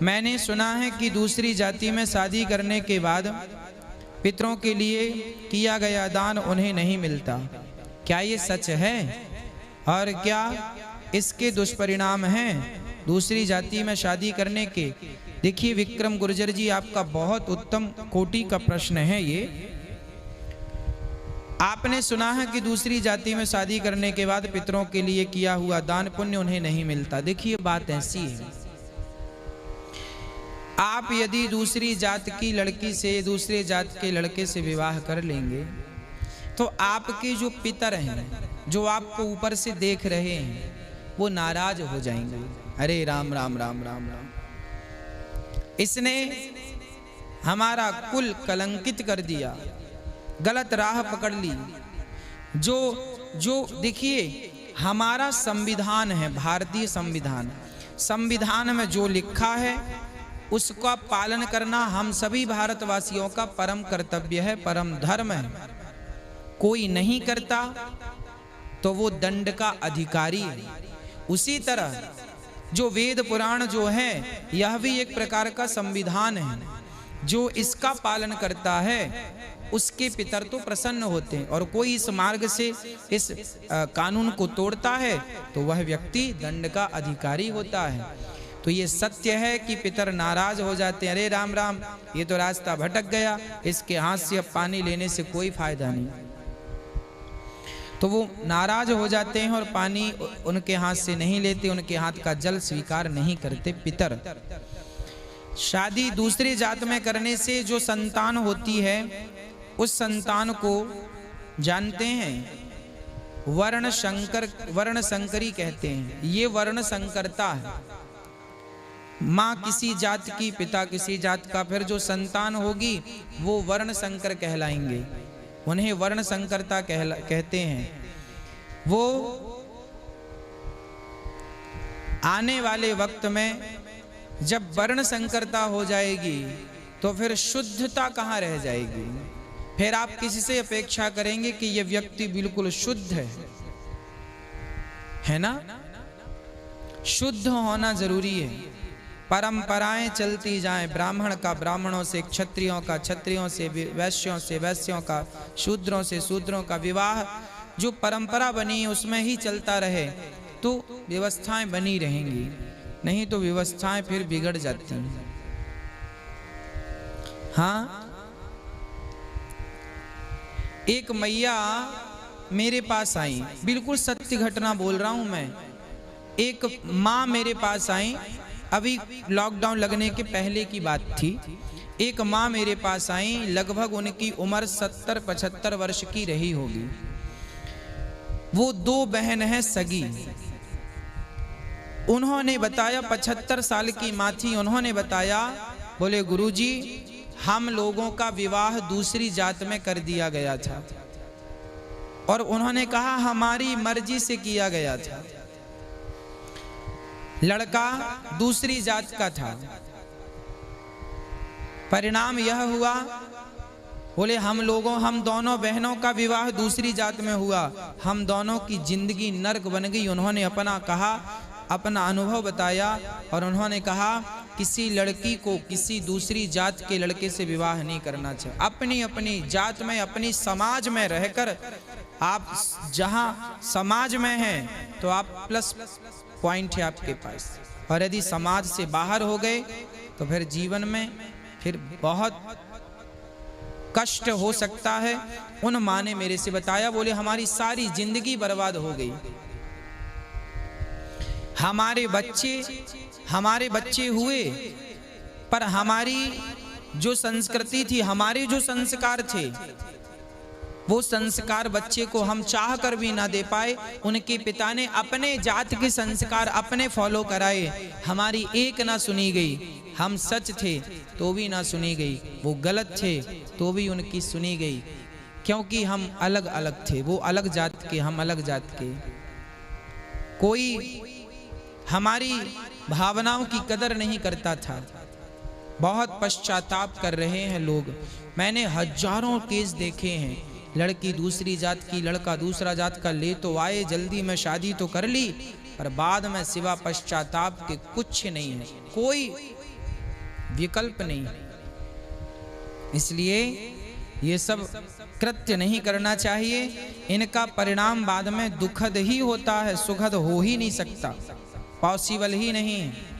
मैंने सुना है कि दूसरी जाति में शादी करने के बाद पितरों के लिए किया गया दान उन्हें नहीं मिलता। क्या ये सच है और क्या इसके दुष्परिणाम हैं दूसरी जाति में शादी करने के? देखिए विक्रम गुर्जर जी, आपका बहुत उत्तम कोटि का प्रश्न है ये। आपने सुना है कि दूसरी जाति में शादी करने के बाद पितरों के लिए किया हुआ दान पुण्य उन्हें नहीं मिलता। देखिए बात ऐसी है, आप यदि दूसरी जात की लड़की से दूसरे जात के लड़के से विवाह कर लेंगे तो आपके जो पितर हैं, जो आपको ऊपर से देख रहे हैं, वो नाराज हो जाएंगे। अरे राम राम राम राम राम, इसने हमारा कुल कलंकित कर दिया, गलत राह पकड़ ली। जो देखिए हमारा संविधान है, भारतीय संविधान, संविधान में जो लिखा है उसका पालन करना हम सभी भारतवासियों का परम कर्तव्य है, परम धर्म है। कोई नहीं करता तो वो दंड का अधिकारी है। उसी तरह जो वेद पुराण जो है, यह भी एक प्रकार का संविधान है। जो इसका पालन करता है उसके पितर तो प्रसन्न होते हैं, और कोई इस मार्ग से इस कानून को तोड़ता है तो वह व्यक्ति दंड का अधिकारी होता है। तो ये सत्य है कि पितर नाराज हो जाते हैं। अरे राम राम, ये तो रास्ता भटक गया, इसके हाथ से अब पानी लेने से कोई फायदा नहीं। तो वो नाराज हो जाते हैं और पानी उनके हाथ से नहीं लेते, उनके हाथ का जल स्वीकार नहीं करते पितर। शादी दूसरी जात में करने से जो संतान होती है उस संतान को जानते हैं वर्ण संकरी कहते हैं। ये वर्ण संकरता है, माँ किसी जात की, पिता किसी जात का, फिर जो संतान होगी वो वर्ण संकर कहलाएंगे। उन्हें वर्ण संकरता कहते हैं। वो आने वाले वक्त में जब वर्ण संकरता हो जाएगी तो फिर शुद्धता कहाँ रह जाएगी? फिर आप किसी से अपेक्षा करेंगे कि ये व्यक्ति बिल्कुल शुद्ध है ना? शुद्ध होना जरूरी है। परंपराएं चलती जाएं, ब्राह्मण का ब्राह्मणों से, क्षत्रियों का क्षत्रियों से, वैश्यों का, शूद्रों से शूद्रों का, विवाह जो परंपरा बनी है उसमें ही चलता रहे तो व्यवस्थाएं बनी रहेंगी, नहीं तो व्यवस्थाएं फिर बिगड़ जाती हैं। हाँ, एक मैया मेरे पास आई, बिल्कुल सत्य घटना बोल रहा हूं मैं। एक माँ मेरे पास आई, अभी लॉकडाउन लगने के पहले की बात थी। एक माँ मेरे पास आई, लगभग उनकी उम्र 70-75 वर्ष की रही होगी। वो 2 बहन हैं सगी। उन्होंने बताया, 75 साल की माँ थी, उन्होंने बताया, बोले गुरुजी हम लोगों का विवाह दूसरी जात में कर दिया गया था, और उन्होंने कहा हमारी मर्जी से किया गया था। लड़का दूसरी जात का था, परिणाम यह हुआ, बोले हम दोनों बहनों का विवाह दूसरी जात में हुआ, हम दोनों की जिंदगी नर्क बन गई। उन्होंने अपना अनुभव बताया और उन्होंने कहा किसी लड़की को किसी दूसरी जात के लड़के से विवाह नहीं करना चाहिए। अपनी अपनी जात में, अपनी समाज में रहकर, आप जहां समाज में हैं तो आप प्लस पॉइंट है आपके पास, और यदि समाज से बाहर हो गए तो फिर जीवन में फिर बहुत कष्ट हो सकता है। उन माँ ने मेरे से बताया, बोले हमारी सारी जिंदगी बर्बाद हो गई, हमारे बच्चे हुए, पर हमारी जो संस्कृति थी, हमारे जो संस्कार थे, वो संस्कार बच्चे को हम चाह कर भी ना दे पाए। उनके पिता ने अपने जात के संस्कार अपने फॉलो कराए, हमारी एक ना सुनी गई। हम सच थे तो भी ना सुनी गई, वो गलत थे तो भी उनकी सुनी गई, क्योंकि हम अलग अलग थे। वो अलग जात के, हम अलग जात के। कोई हमारी भावनाओं की कदर नहीं करता था। बहुत पश्चाताप कर रहे हैं लोग। मैंने हजारों केस देखे हैं, लड़की दूसरी जात की, लड़का दूसरा जात का, ले तो आए, जल्दी में शादी तो कर ली, पर बाद में सिवा पश्चाताप के कुछ नहीं है। कोई विकल्प नहीं। इसलिए ये सब कृत्य नहीं करना चाहिए। इनका परिणाम बाद में दुखद ही होता है, सुखद हो ही नहीं सकता, पॉसिबल ही नहीं है।